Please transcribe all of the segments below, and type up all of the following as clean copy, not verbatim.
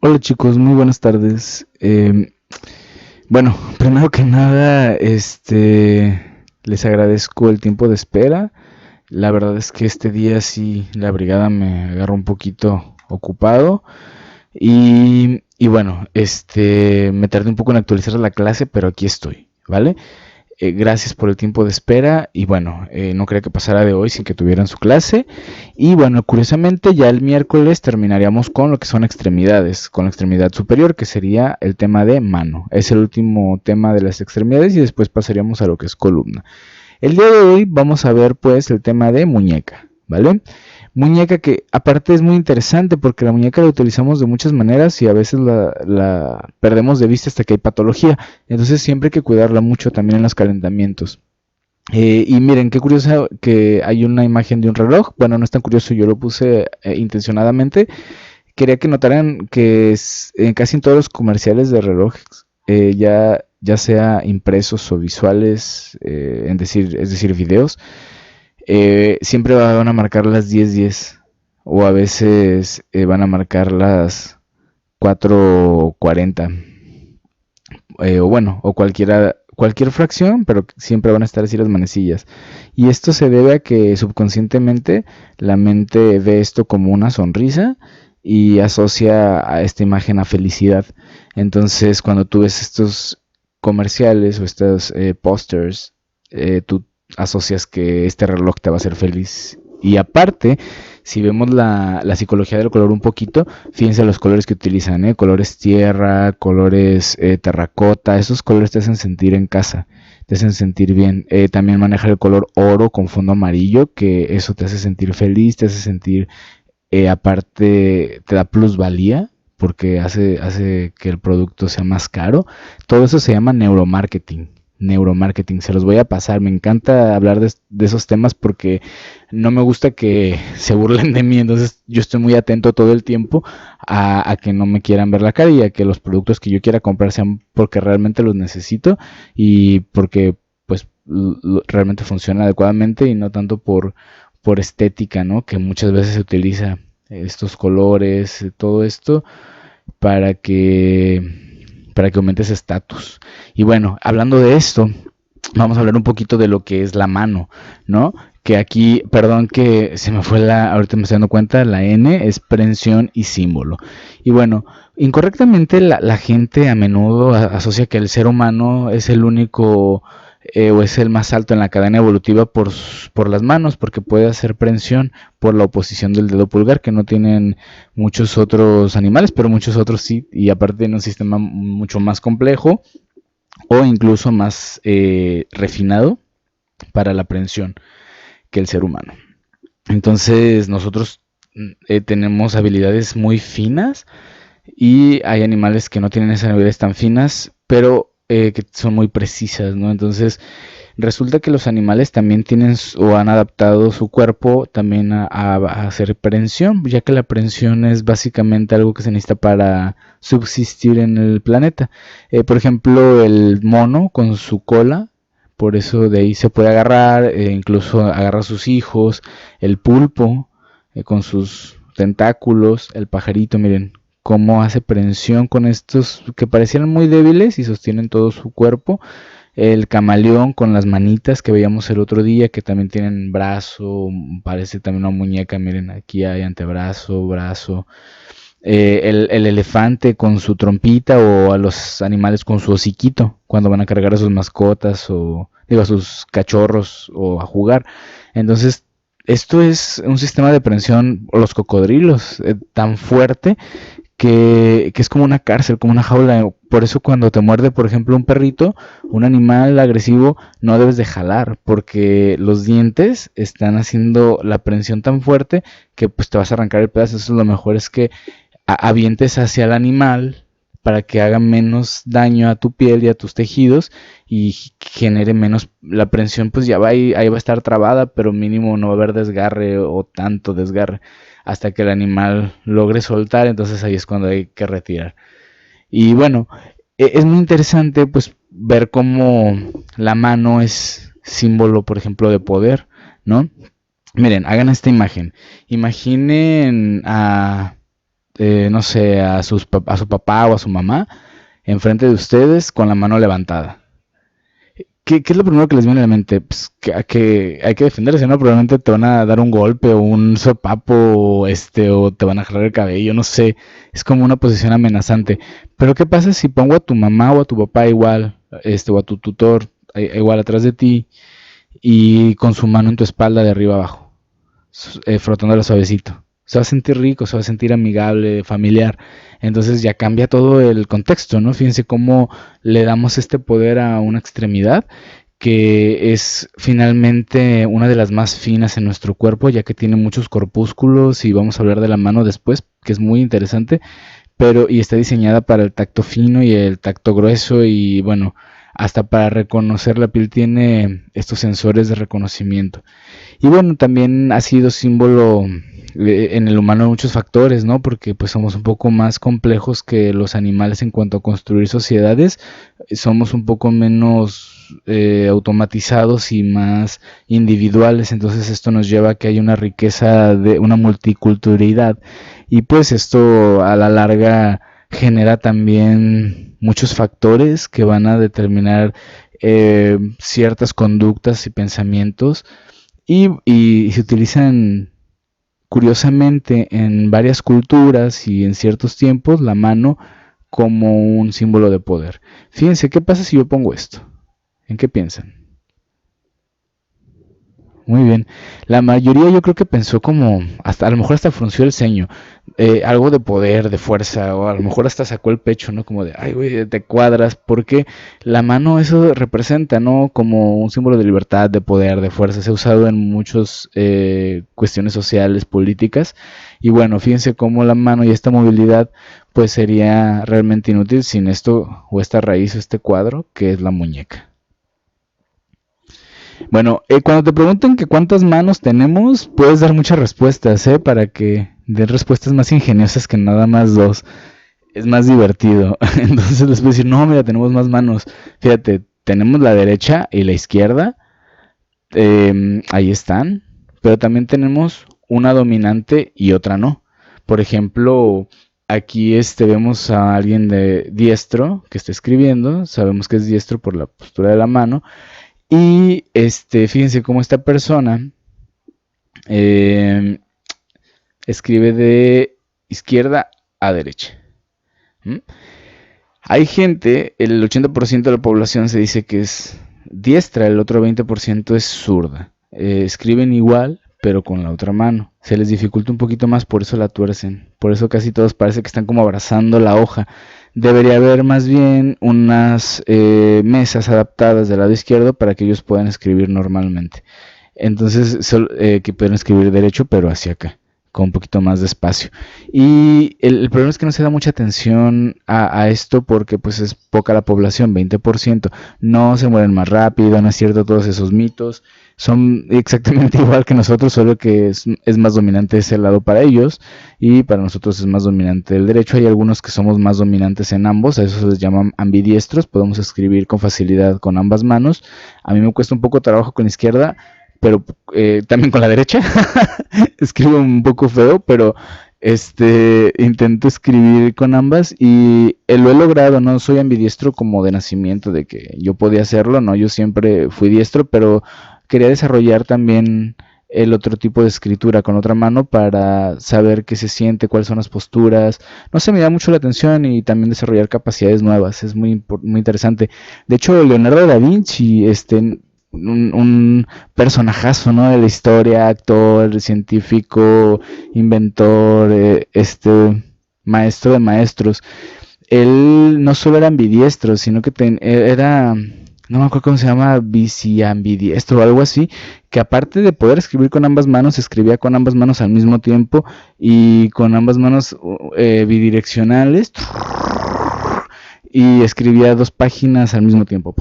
Hola chicos, muy buenas tardes. Bueno, primero que nada, les agradezco el tiempo de espera. La verdad es que este día sí la brigada me agarró un poquito ocupado y bueno, me tardé un poco en actualizar la clase, pero aquí estoy, ¿vale? Gracias por el tiempo de espera y bueno, no quería que pasara de hoy sin que tuvieran su clase. Y bueno, curiosamente ya el miércoles terminaríamos con lo que son extremidades, con la extremidad superior, que sería el tema de mano. Es el último tema de las extremidades y después pasaríamos a lo que es columna. El día de hoy vamos a ver pues el tema de muñeca, ¿vale? Muñeca que aparte es muy interesante porque la muñeca la utilizamos de muchas maneras y a veces la perdemos de vista hasta que hay patología. Entonces siempre hay que cuidarla mucho también en los calentamientos. Y miren, qué curioso que hay una imagen de un reloj. Bueno, no es tan curioso, yo lo puse intencionadamente. Quería que notaran que casi en todos los comerciales de relojes, ya sea impresos o visuales, es decir, videos, siempre van a marcar las 10:10 o a veces van a marcar las 4:40 o bueno, o cualquier fracción, pero siempre van a estar así las manecillas. Y esto se debe a que subconscientemente la mente ve esto como una sonrisa y asocia a esta imagen a felicidad. Entonces, cuando tú ves estos comerciales o estos pósters, tú asocias que este reloj te va a hacer feliz. Y aparte, si vemos la psicología del color un poquito, fíjense los colores que utilizan, ¿eh? Colores tierra, colores terracota, esos colores te hacen sentir en casa, te hacen sentir bien. También manejar el color oro con fondo amarillo, que eso te hace sentir feliz, te hace sentir, aparte, te da plusvalía, porque hace que el producto sea más caro. Todo eso se llama neuromarketing. Neuromarketing, se los voy a pasar. Me encanta hablar de esos temas porque no me gusta que se burlen de mí, entonces yo estoy muy atento todo el tiempo a que no me quieran ver la cara y a que los productos que yo quiera comprar sean porque realmente los necesito y porque pues realmente funciona adecuadamente y no tanto por estética, ¿no? Que muchas veces se utiliza estos colores, todo esto para que aumentes estatus. Y bueno, hablando de esto, vamos a hablar un poquito de lo que es la mano, ¿no? Que aquí, perdón que se me fue ahorita me estoy dando cuenta, la N es prensión y símbolo. Y bueno, incorrectamente la gente a menudo asocia que el ser humano es el único o es el más alto en la cadena evolutiva por las manos, porque puede hacer prensión por la oposición del dedo pulgar, que no tienen muchos otros animales, pero muchos otros sí, y aparte tiene un sistema mucho más complejo o incluso más refinado para la prensión que el ser humano. Entonces nosotros tenemos habilidades muy finas y hay animales que no tienen esas habilidades tan finas, pero que son muy precisas, ¿no? Entonces resulta que los animales también tienen o han adaptado su cuerpo también a hacer prensión, ya que la prensión es básicamente algo que se necesita para subsistir en el planeta. Por ejemplo, el mono con su cola, por eso de ahí se puede agarrar, incluso agarra a sus hijos, el pulpo con sus tentáculos, el pajarito, miren cómo hace prensión con estos que parecieran muy débiles y sostienen todo su cuerpo. El camaleón con las manitas que veíamos el otro día, que también tienen brazo, parece también una muñeca, miren, aquí hay antebrazo, brazo. El elefante con su trompita o a los animales con su hociquito, cuando van a cargar a sus mascotas o digo a sus cachorros o a jugar. Entonces, esto es un sistema de prensión, o los cocodrilos, tan fuerte que es como una cárcel, como una jaula. Por eso cuando te muerde, por ejemplo, un perrito, un animal agresivo, no debes de jalar, porque los dientes están haciendo la prensión tan fuerte que pues te vas a arrancar el pedazo. Eso lo mejor es que avientes hacia el animal para que haga menos daño a tu piel y a tus tejidos y genere menos la prensión, pues ya va ahí va a estar trabada, pero mínimo no va a haber desgarre o tanto desgarre hasta que el animal logre soltar, entonces ahí es cuando hay que retirar. Y bueno, es muy interesante pues ver cómo la mano es símbolo, por ejemplo, de poder, ¿no? Miren, hagan esta imagen. Imaginen a no sé, a su papá o a su mamá enfrente de ustedes con la mano levantada. ¿Qué es lo primero que les viene a la mente? Pues que hay que defenderse, ¿no? Probablemente te van a dar un golpe o un sopapo o te van a jalar el cabello, no sé. Es como una posición amenazante. Pero ¿qué pasa si pongo a tu mamá o a tu papá igual, o a tu tutor igual atrás de ti y con su mano en tu espalda de arriba abajo, frotándola suavecito? Se va a sentir rico, se va a sentir amigable, familiar. Entonces ya cambia todo el contexto, ¿no? Fíjense cómo le damos este poder a una extremidad que es finalmente una de las más finas en nuestro cuerpo, ya que tiene muchos corpúsculos, y vamos a hablar de la mano después, que es muy interesante, pero y está diseñada para el tacto fino y el tacto grueso, y bueno, hasta para reconocer la piel tiene estos sensores de reconocimiento. Y bueno, también ha sido símbolo en el humano de muchos factores, ¿no? Porque pues somos un poco más complejos que los animales en cuanto a construir sociedades, somos un poco menos automatizados y más individuales, entonces esto nos lleva a que hay una riqueza de una multiculturalidad, y pues esto a la larga genera también muchos factores que van a determinar ciertas conductas y pensamientos, y se utilizan curiosamente en varias culturas y en ciertos tiempos la mano como un símbolo de poder. Fíjense, ¿qué pasa si yo pongo esto? ¿En qué piensan? Muy bien. La mayoría yo creo que pensó como, hasta a lo mejor hasta frunció el ceño, algo de poder, de fuerza, o a lo mejor hasta sacó el pecho, ¿no? Como de, ay, güey, te cuadras, porque la mano eso representa, ¿no? Como un símbolo de libertad, de poder, de fuerza. Se ha usado en muchas cuestiones sociales, políticas, y bueno, fíjense cómo la mano y esta movilidad, pues sería realmente inútil sin esto, o esta raíz, o este cuadro, que es la muñeca. Bueno, cuando te pregunten que cuántas manos tenemos, puedes dar muchas respuestas, para que den respuestas más ingeniosas que nada más dos. Es más divertido. Entonces les puedo decir, no, mira, tenemos más manos. Fíjate, tenemos la derecha y la izquierda. Ahí están. Pero también tenemos una dominante y otra no. Por ejemplo, aquí vemos a alguien de diestro que está escribiendo. Sabemos que es diestro por la postura de la mano. Y fíjense cómo esta persona eh, escribe de izquierda a derecha. ¿Mm? Hay gente, el 80% de la población se dice que es diestra, el otro 20% es zurda. Escriben igual, pero con la otra mano. Se les dificulta un poquito más, por eso la tuercen. Por eso casi todos parece que están como abrazando la hoja. Debería haber más bien unas mesas adaptadas del lado izquierdo para que ellos puedan escribir normalmente. Entonces, que puedan escribir derecho, pero hacia acá, con un poquito más de espacio. Y el problema es que no se da mucha atención a esto porque pues es poca la población, 20%. No se mueren más rápido, no es cierto, todos esos mitos. Son exactamente igual que nosotros, solo que es más dominante ese lado para ellos, y para nosotros es más dominante el derecho. Hay algunos que somos más dominantes en ambos, a eso se les llaman ambidiestros, podemos escribir con facilidad con ambas manos. A mí me cuesta un poco trabajo con la izquierda, pero también con la derecha. Escribo un poco feo, pero intento escribir con ambas y lo he logrado. No soy ambidiestro como de nacimiento, de que yo podía hacerlo, no, yo siempre fui diestro, pero quería desarrollar también el otro tipo de escritura con otra mano para saber qué se siente, cuáles son las posturas. No sé, me da mucho la atención, y también desarrollar capacidades nuevas, es muy interesante. De hecho, Leonardo da Vinci, un personajazo, ¿no? De la historia, actor, científico, inventor, maestro de maestros. Él no solo era ambidiestro, sino que era, no me acuerdo cómo se llama, biciambidiestro o algo así, que aparte de poder escribir con ambas manos, escribía con ambas manos al mismo tiempo, y con ambas manos bidireccionales, y escribía 2 páginas al mismo tiempo.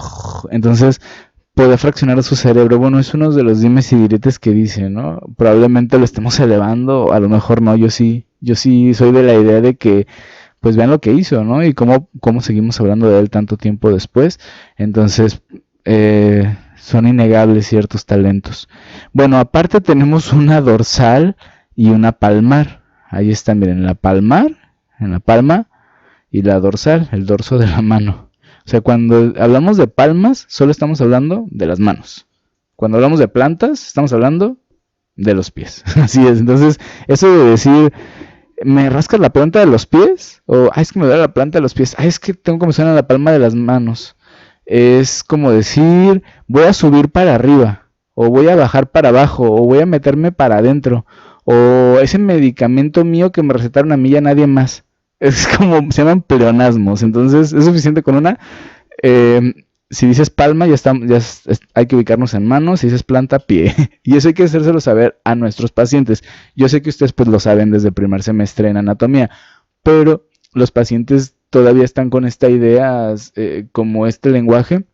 Entonces, poder fraccionar su cerebro. Bueno, es uno de los dimes y diretes que dice, ¿no? Probablemente lo estemos elevando, a lo mejor no. Yo sí soy de la idea de que, pues vean lo que hizo, ¿no? Y cómo seguimos hablando de él tanto tiempo después. Entonces, son innegables ciertos talentos. Bueno, aparte tenemos una dorsal y una palmar. Ahí está, miren, la palmar en la palma, y la dorsal, el dorso de la mano. O sea, cuando hablamos de palmas, solo estamos hablando de las manos. Cuando hablamos de plantas, estamos hablando de los pies. Así es. Entonces, eso de decir, ¿me rascas la planta de los pies? O, es que me duele la planta de los pies. Es que tengo como suena la palma de las manos. Es como decir, voy a subir para arriba, o voy a bajar para abajo, o voy a meterme para adentro, o ese medicamento mío que me recetaron a mí y a nadie más. Es como, se llaman pleonasmos. Entonces, es suficiente con una. Si dices palma, hay que ubicarnos en manos. Si dices planta, pie. Y eso hay que hacérselo saber a nuestros pacientes. Yo sé que ustedes pues lo saben desde el primer semestre en anatomía, pero los pacientes todavía están con esta idea, como este lenguaje,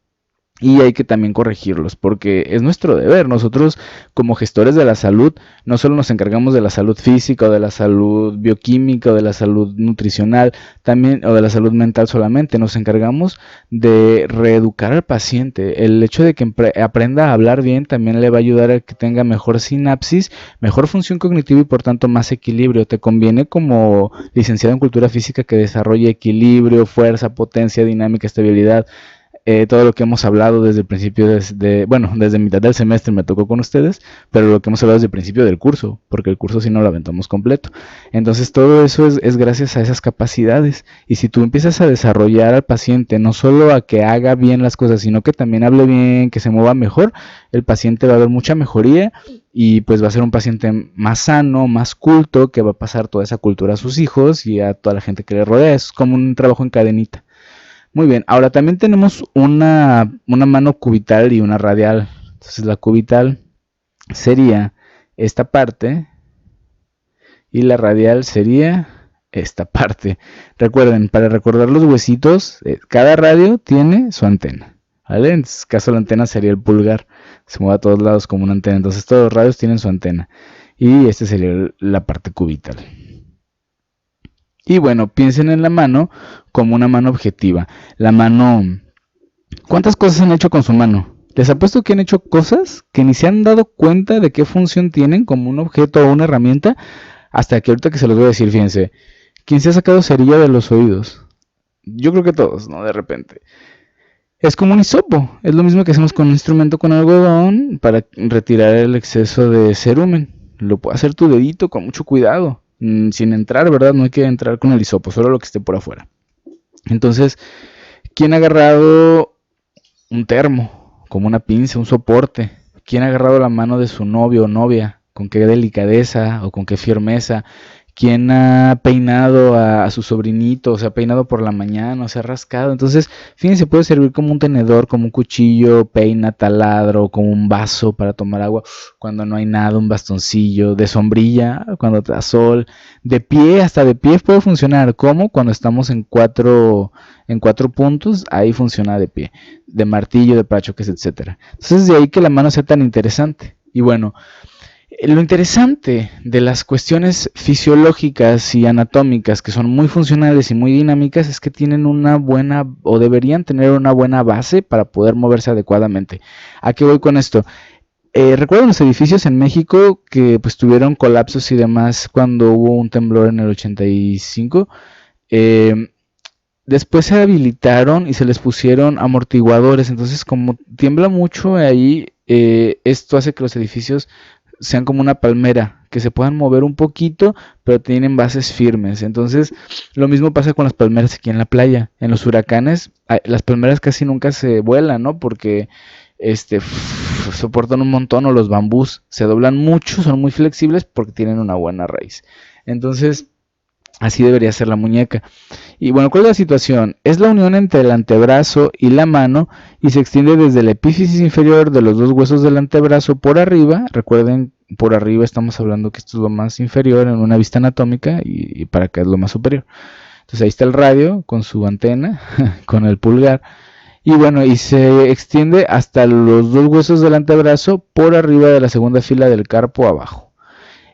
y hay que también corregirlos, porque es nuestro deber. Nosotros, como gestores de la salud, no solo nos encargamos de la salud física, o de la salud bioquímica, o de la salud nutricional, también, o de la salud mental solamente. Nos encargamos de reeducar al paciente. El hecho de que aprenda a hablar bien también le va a ayudar a que tenga mejor sinapsis, mejor función cognitiva y por tanto más equilibrio. Te conviene, como licenciado en cultura física, que desarrolle equilibrio, fuerza, potencia, dinámica, estabilidad. Todo lo que hemos hablado desde el principio, desde mitad del semestre me tocó con ustedes, pero lo que hemos hablado desde el principio del curso, porque el curso sí no lo aventamos completo. Entonces todo eso es gracias a esas capacidades. Y si tú empiezas a desarrollar al paciente, no solo a que haga bien las cosas, sino que también hable bien, que se mueva mejor, el paciente va a ver mucha mejoría y pues va a ser un paciente más sano, más culto, que va a pasar toda esa cultura a sus hijos y a toda la gente que le rodea. Es como un trabajo en cadenita. Muy bien, ahora también tenemos una mano cubital y una radial. Entonces la cubital sería esta parte y la radial sería esta parte. Recuerden, para recordar los huesitos, cada radio tiene su antena, ¿vale? En este caso la antena sería el pulgar, se mueve a todos lados como una antena. Entonces todos los radios tienen su antena y esta sería la parte cubital. Y bueno, piensen en la mano como una mano objetiva. La mano, ¿cuántas cosas han hecho con su mano? Les apuesto que han hecho cosas que ni se han dado cuenta de qué función tienen como un objeto o una herramienta, hasta que ahorita que se los voy a decir, fíjense. ¿Quién se ha sacado cerilla de los oídos? Yo creo que todos, ¿no? De repente. Es como un hisopo. Es lo mismo que hacemos con un instrumento con algodón para retirar el exceso de cerumen. Lo puede hacer tu dedito con mucho cuidado. Sin entrar, ¿verdad? No hay que entrar con el hisopo, solo lo que esté por afuera. Entonces, ¿quién ha agarrado un termo, como una pinza, un soporte? ¿Quién ha agarrado la mano de su novio o novia? ¿Con qué delicadeza o con qué firmeza? ¿Quién ha peinado a su sobrinito? O se ha peinado por la mañana, o se ha rascado. Entonces, fíjense, puede servir como un tenedor, como un cuchillo, peina, taladro, como un vaso para tomar agua cuando no hay nada, un bastoncillo, de sombrilla cuando te da sol, de pie, hasta de pie puede funcionar. ¿Cómo? Cuando estamos en cuatro puntos, ahí funciona de pie, de martillo, de parachoques, etcétera. Entonces, de ahí que la mano sea tan interesante. Y bueno, lo interesante de las cuestiones fisiológicas y anatómicas, que son muy funcionales y muy dinámicas, es que tienen una buena, o deberían tener una buena base para poder moverse adecuadamente. ¿A qué voy con esto? ¿Recuerdan los edificios en México que pues tuvieron colapsos y demás cuando hubo un temblor en el 85? Después se habilitaron y se les pusieron amortiguadores. Entonces, como tiembla mucho ahí, esto hace que los edificios sean como una palmera, que se puedan mover un poquito, pero tienen bases firmes. Entonces, lo mismo pasa con las palmeras aquí en la playa. En los huracanes, las palmeras casi nunca se vuelan, ¿no? Porque soportan un montón, o los bambús se doblan mucho, son muy flexibles porque tienen una buena raíz. Entonces, así debería ser la muñeca. Y bueno, ¿cuál es la situación? Es la unión entre el antebrazo y la mano y se extiende desde la epífisis inferior de los dos huesos del antebrazo por arriba. Recuerden, por arriba estamos hablando que esto es lo más inferior en una vista anatómica y para acá es lo más superior. Entonces ahí está el radio con su antena, con el pulgar. Y bueno, y se extiende hasta los dos huesos del antebrazo por arriba de la segunda fila del carpo abajo.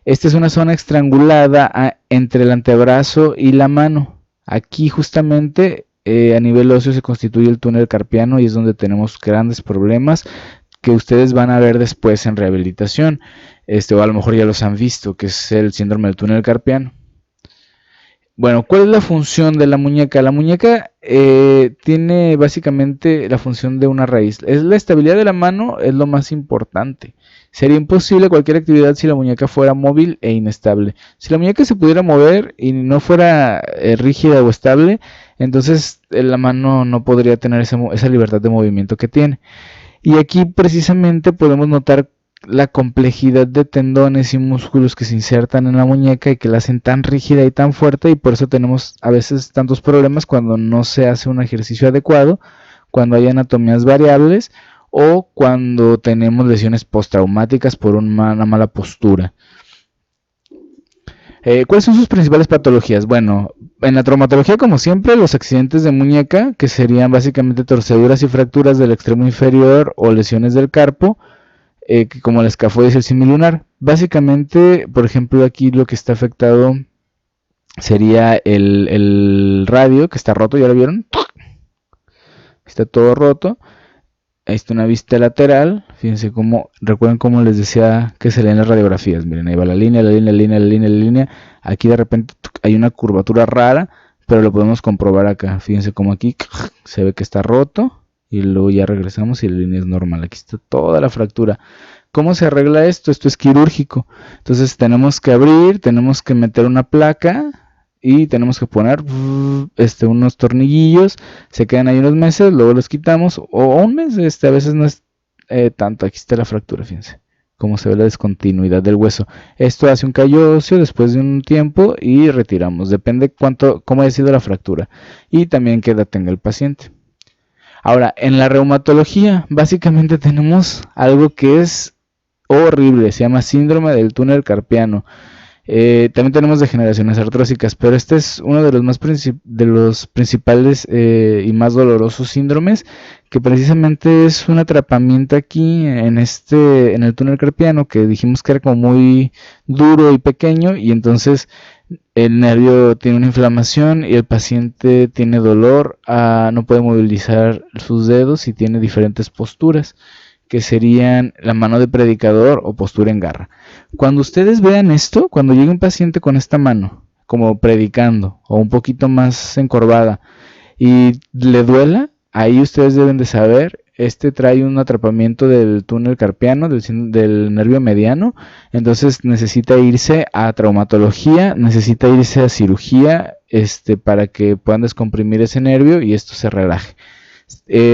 Esta es una zona estrangulada entre el antebrazo y la mano. Aquí justamente a nivel óseo se constituye el túnel carpiano y es donde tenemos grandes problemas que ustedes van a ver después en rehabilitación. O a lo mejor ya los han visto, que es el síndrome del túnel carpiano. Bueno, ¿cuál es la función de la muñeca? La muñeca tiene básicamente la función de una raíz. Es la estabilidad de la mano, es lo más importante. Sería imposible cualquier actividad si la muñeca fuera móvil e inestable. Si la muñeca se pudiera mover y no fuera rígida o estable, entonces la mano no podría tener esa libertad de movimiento que tiene. Y aquí precisamente podemos notar la complejidad de tendones y músculos que se insertan en la muñeca y que la hacen tan rígida y tan fuerte, y por eso tenemos a veces tantos problemas cuando no se hace un ejercicio adecuado, cuando hay anatomías variables o cuando tenemos lesiones postraumáticas por una mala postura. ¿Cuáles son sus principales patologías? Bueno, en la traumatología, como siempre, los accidentes de muñeca, que serían básicamente torceduras y fracturas del extremo inferior o lesiones del carpo, como el escafoides y el semilunar. Básicamente, por ejemplo, aquí lo que está afectado sería el radio, que está roto, ¿ya lo vieron? Está todo roto. Ahí está una vista lateral. Fíjense cómo, recuerden cómo les decía que se leen las radiografías. Miren, ahí va la línea, la línea, la línea, la línea, la línea. Aquí de repente hay una curvatura rara, pero lo podemos comprobar acá. Fíjense cómo aquí se ve que está roto. Y luego ya regresamos y la línea es normal. Aquí está toda la fractura. ¿Cómo se arregla esto? Esto es quirúrgico. Entonces tenemos que abrir, tenemos que meter una placa y tenemos que poner unos tornillillos. Se quedan ahí unos meses, luego los quitamos. O un mes, a veces no es tanto. Aquí está la fractura, fíjense. Cómo se ve la descontinuidad del hueso. Esto hace un callo óseo después de un tiempo y retiramos. Depende cómo haya sido la fractura. Y también qué edad tenga el paciente. Ahora, en la reumatología, básicamente tenemos algo que es horrible, se llama síndrome del túnel carpiano. También tenemos degeneraciones artrósicas, pero este es uno de los principales y más dolorosos síndromes, que precisamente es un atrapamiento aquí en el túnel carpiano, que dijimos que era como muy duro y pequeño, y entonces el nervio tiene una inflamación y el paciente tiene dolor, no puede movilizar sus dedos y tiene diferentes posturas, que serían la mano de predicador o postura en garra. Cuando ustedes vean esto, cuando llegue un paciente con esta mano, como predicando o un poquito más encorvada y le duela, ahí ustedes deben de saber, trae un atrapamiento del túnel carpiano, del nervio mediano, entonces necesita irse a traumatología, necesita irse a cirugía, para que puedan descomprimir ese nervio y esto se relaje.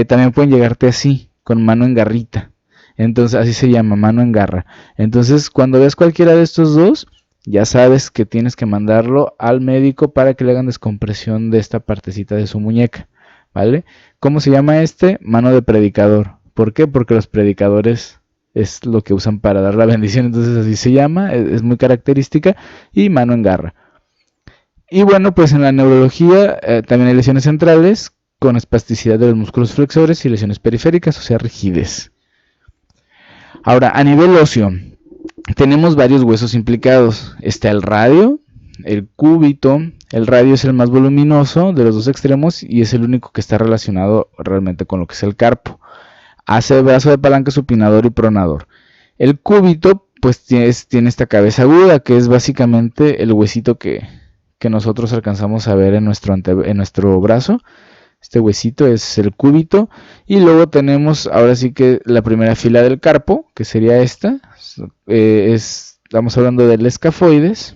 También pueden llegarte así, con mano en garrita. Entonces, así se llama, mano en garra. Entonces, cuando ves cualquiera de estos dos, ya sabes que tienes que mandarlo al médico para que le hagan descompresión de esta partecita de su muñeca, ¿vale? ¿Cómo se llama Mano de predicador. ¿Por qué? Porque los predicadores es lo que usan para dar la bendición, entonces así se llama, es muy característica, y mano en garra. Y bueno, pues en la neurología también hay lesiones centrales con espasticidad de los músculos flexores y lesiones periféricas, o sea, rigidez. Ahora, a nivel óseo, tenemos varios huesos implicados. Está el radio, el cúbito. El radio es el más voluminoso de los dos extremos y es el único que está relacionado realmente con lo que es el carpo. Hace brazo de palanca supinador y pronador. El cúbito, pues tiene esta cabeza aguda, que es básicamente el huesito que nosotros alcanzamos a ver en nuestro brazo. Este huesito es el cúbito. Y luego tenemos ahora sí que la primera fila del carpo, que sería esta. Estamos hablando del escafoides,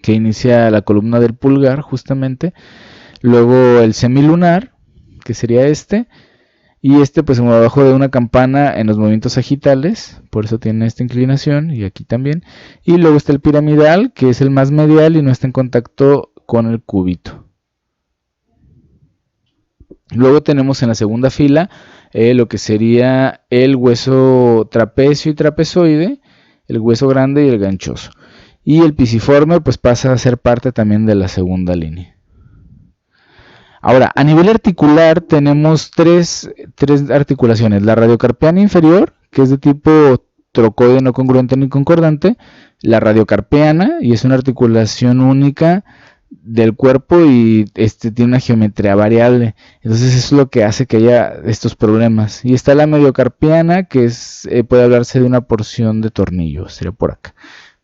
que inicia la columna del pulgar justamente. Luego el semilunar, que sería y pues abajo de una campana en los movimientos sagitales, por eso tiene esta inclinación, y aquí también. Y luego está el piramidal, que es el más medial y no está en contacto con el cúbito. Luego tenemos en la segunda fila lo que sería el hueso trapecio y trapezoide, el hueso grande y el ganchoso. Y el pisiforme pues pasa a ser parte también de la segunda línea. Ahora, a nivel articular tenemos tres articulaciones. La radiocarpiana inferior, que es de tipo trocoide no congruente ni concordante. La radiocarpiana, y es una articulación única del cuerpo y tiene una geometría variable. Entonces eso es lo que hace que haya estos problemas. Y está la mediocarpiana, que puede hablarse de una porción de tornillo, sería por acá.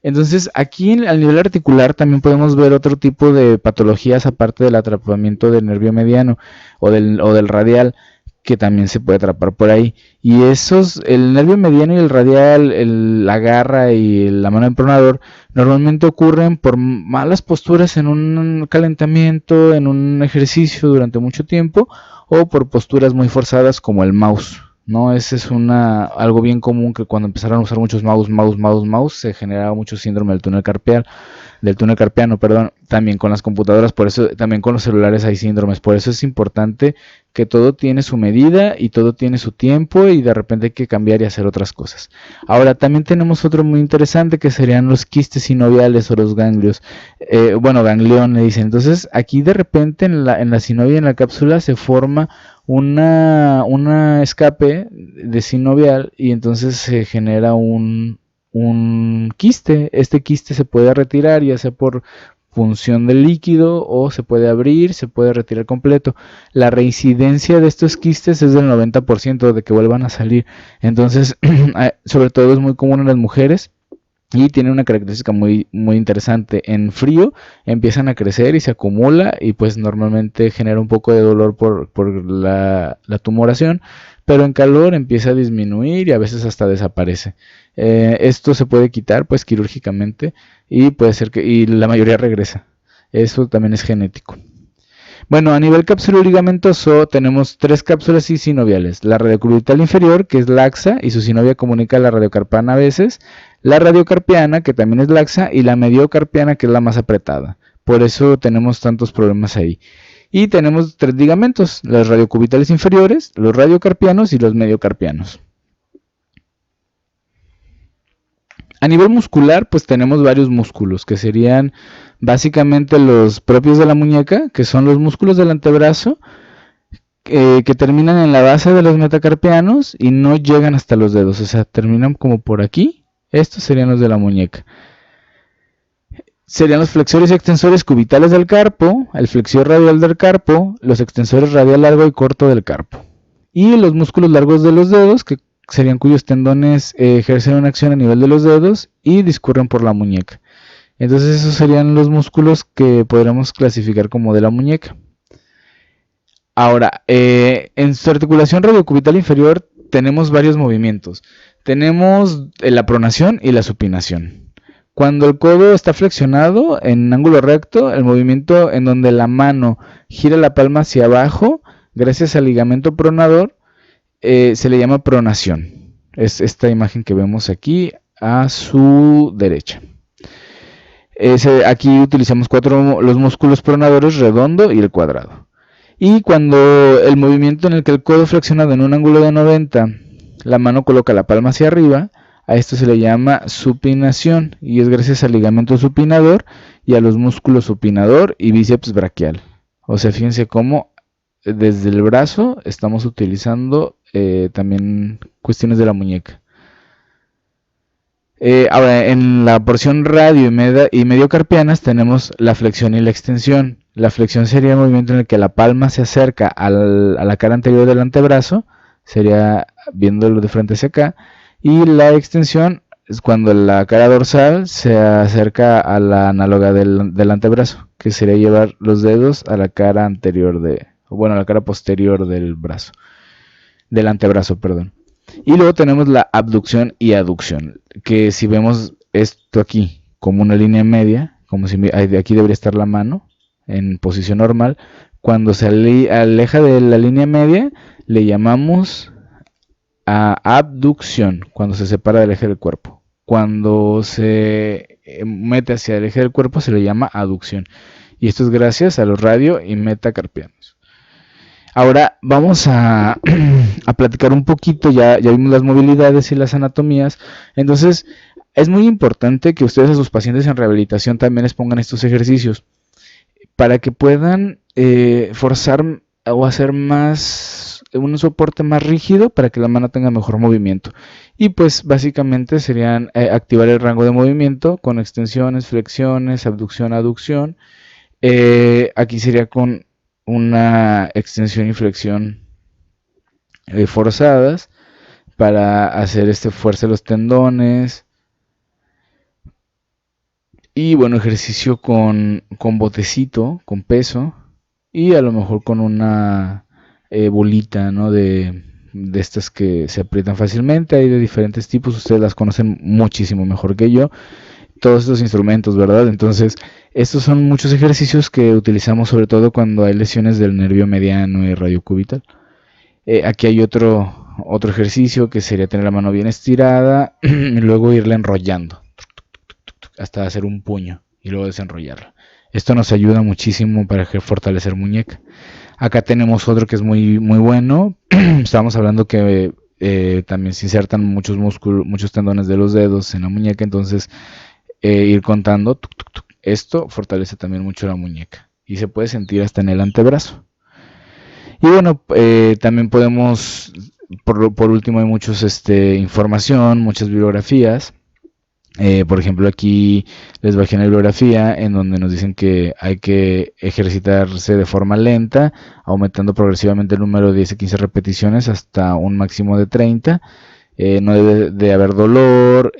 Entonces, aquí al nivel articular también podemos ver otro tipo de patologías aparte del atrapamiento del nervio mediano o del radial, que también se puede atrapar por ahí. Y esos, el nervio mediano y el radial, la garra y la mano del pronador, normalmente ocurren por malas posturas en un calentamiento, en un ejercicio durante mucho tiempo, o por posturas muy forzadas como el mouse. ¿No? Ese es algo bien común, que cuando empezaron a usar muchos mouse, se generaba mucho síndrome del túnel carpiano, perdón, también con las computadoras, por eso también con los celulares hay síndromes. Por eso es importante que todo tiene su medida y todo tiene su tiempo, y de repente hay que cambiar y hacer otras cosas. Ahora también tenemos otro muy interesante, que serían los quistes sinoviales o los ganglios. Ganglión le dicen. Entonces aquí de repente en la sinovia, en la cápsula, se forma una escape de sinovial, y entonces se genera un quiste. Este quiste se puede retirar, ya sea por punción del líquido, o se puede abrir, se puede retirar completo. La reincidencia de estos quistes es del 90% de que vuelvan a salir. Entonces, sobre todo es muy común en las mujeres. Y tiene una característica muy, muy interesante. En frío empiezan a crecer y se acumula, y pues normalmente genera un poco de dolor por la tumoración, pero en calor empieza a disminuir y a veces hasta desaparece. Esto se puede quitar pues quirúrgicamente, y puede ser y la mayoría regresa. Eso también es genético. Bueno, a nivel capsulo-ligamentoso tenemos tres cápsulas sinoviales. La radiocubital inferior, que es laxa y su sinovia comunica a la radiocarpana a veces. La radiocarpiana, que también es laxa, y la mediocarpiana, que es la más apretada. Por eso tenemos tantos problemas ahí. Y tenemos tres ligamentos: las radiocubitales inferiores, los radiocarpianos y los mediocarpianos. A nivel muscular, pues tenemos varios músculos, que serían básicamente los propios de la muñeca, que son los músculos del antebrazo, que terminan en la base de los metacarpianos y no llegan hasta los dedos, o sea, terminan como por aquí. Estos serían los de la muñeca. Serían los flexores y extensores cubitales del carpo, el flexor radial del carpo, los extensores radial largo y corto del carpo. Y los músculos largos de los dedos, que serían cuyos tendones ejercen una acción a nivel de los dedos y discurren por la muñeca. Entonces esos serían los músculos que podríamos clasificar como de la muñeca. Ahora, en su articulación radiocubital inferior tenemos varios movimientos. Tenemos la pronación y la supinación. Cuando el codo está flexionado en ángulo recto, el movimiento en donde la mano gira la palma hacia abajo, gracias al ligamento pronador, se le llama pronación. Es esta imagen que vemos aquí a su derecha. Aquí utilizamos los músculos pronadores redondo y el cuadrado. Y cuando el movimiento en el que el codo flexionado en un ángulo de 90, la mano coloca la palma hacia arriba, a esto se le llama supinación, y es gracias al ligamento supinador y a los músculos supinador y bíceps braquial. O sea, fíjense cómo desde el brazo estamos utilizando también cuestiones de la muñeca. Ahora, en la porción radio y mediocarpianas tenemos la flexión y la extensión. La flexión sería el movimiento en el que la palma se acerca a la cara anterior del antebrazo, sería viéndolo de frente hacia acá, y la extensión es cuando la cara dorsal se acerca a la análoga del antebrazo, que sería llevar los dedos a la cara anterior a la cara posterior del antebrazo, perdón. Y luego tenemos la abducción y aducción, que si vemos esto aquí como una línea media, como si de aquí debería estar la mano en posición normal, cuando se aleja de la línea media le llamamos abducción, cuando se separa del eje del cuerpo. Cuando se mete hacia el eje del cuerpo se le llama aducción. Y esto es gracias a los radio y metacarpianos. Ahora vamos a platicar un poquito, ya vimos las movilidades y las anatomías. Entonces es muy importante que ustedes a sus pacientes en rehabilitación también les pongan estos ejercicios, para que puedan forzar o hacer un soporte más rígido, para que la mano tenga mejor movimiento. Y pues básicamente serían activar el rango de movimiento con extensiones, flexiones, abducción, aducción. Aquí sería con una extensión y flexión forzadas, para hacer fuerza de los tendones. Y bueno, ejercicio con botecito, con peso. Y a lo mejor con una bolita, ¿no? De estas que se aprietan fácilmente. Hay de diferentes tipos. Ustedes las conocen muchísimo mejor que yo. Todos estos instrumentos, ¿verdad? Entonces, estos son muchos ejercicios que utilizamos sobre todo cuando hay lesiones del nervio mediano y radiocubital. Aquí hay otro ejercicio que sería tener la mano bien estirada y luego irla enrollando hasta hacer un puño y luego desenrollarla. Esto nos ayuda muchísimo para fortalecer muñeca. Acá tenemos otro que es muy, muy bueno. Estábamos hablando que también se insertan muchos músculos, muchos tendones de los dedos en la muñeca, entonces ir contando. Esto fortalece también mucho la muñeca y se puede sentir hasta en el antebrazo. Y bueno, también podemos, por último, hay muchos información, muchas bibliografías. Por ejemplo, aquí les bajé una bibliografía en donde nos dicen que hay que ejercitarse de forma lenta, aumentando progresivamente el número de 10 a 15 repeticiones hasta un máximo de 30. No debe de haber dolor,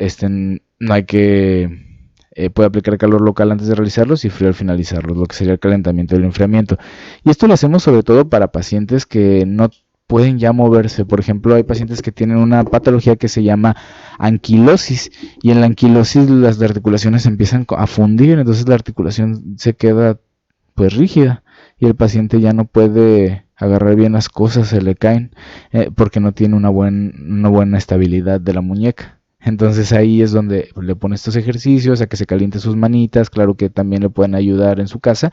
no hay que... puede aplicar calor local antes de realizarlos y frío al finalizarlos, lo que sería el calentamiento y el enfriamiento. Y esto lo hacemos sobre todo para pacientes que no pueden ya moverse. Por ejemplo, hay pacientes que tienen una patología que se llama anquilosis y en la anquilosis las articulaciones empiezan a fundir, entonces la articulación se queda pues rígida y el paciente ya no puede agarrar bien las cosas, se le caen porque no tiene una buena estabilidad de la muñeca. Entonces ahí es donde le pone estos ejercicios a que se caliente sus manitas, claro que también le pueden ayudar en su casa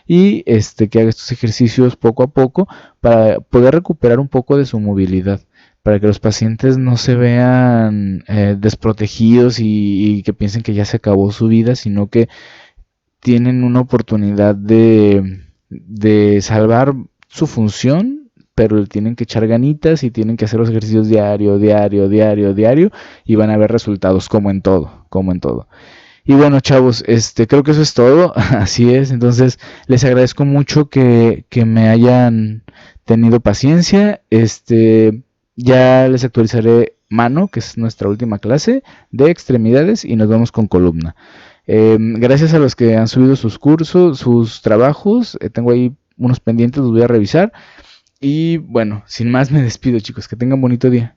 y que haga estos ejercicios poco a poco para poder recuperar un poco de su movilidad, para que los pacientes no se vean desprotegidos y que piensen que ya se acabó su vida, sino que tienen una oportunidad de salvar su función, pero le tienen que echar ganitas y tienen que hacer los ejercicios diario, y van a ver resultados como en todo, como en todo. Y bueno, chavos, creo que eso es todo, así es, entonces les agradezco mucho que me hayan tenido paciencia, ya les actualizaré mano, que es nuestra última clase de extremidades y nos vemos con columna. Gracias a los que han subido sus cursos, sus trabajos, tengo ahí unos pendientes, los voy a revisar. Y bueno, sin más me despido, chicos, que tengan bonito día.